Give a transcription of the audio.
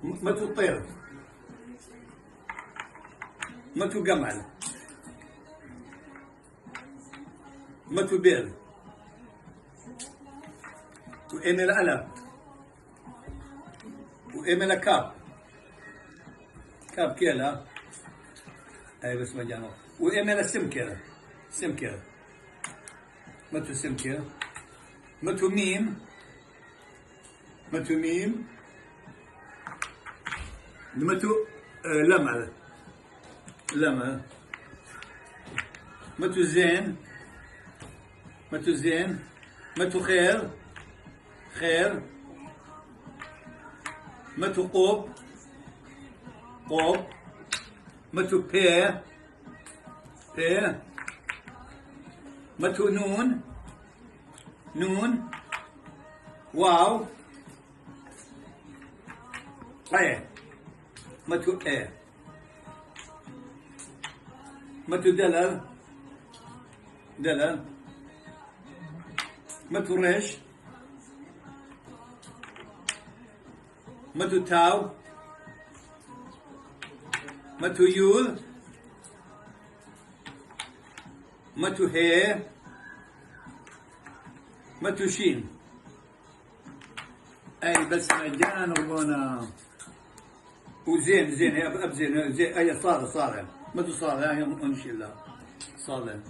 ما تطير، ما تجمل، ما تبير، وإيميل ألف، وإيميل كاب، كاب كيلا، أي بس ما جانو، وإيميل سمكر، سمكر، ما تو سمكر، ما تو ميم، ما تو ميم، ما تو لمع، لمع، ما تو زين، ما تو زين، ما تو خير، خير، ما تو قوب، قوب، ما تو بي، بي، ما تو نون، نون، واو، ايه، ما تو ايه، ما تو دلل، دلل، ما تو ريش، ما تو تاو، ما تو يول، ما تو هي، ما تو شين. اي بس مجانا وبونا وزين زين هي اب زين زين اي صار ما تو صار هي ان شاء الله صار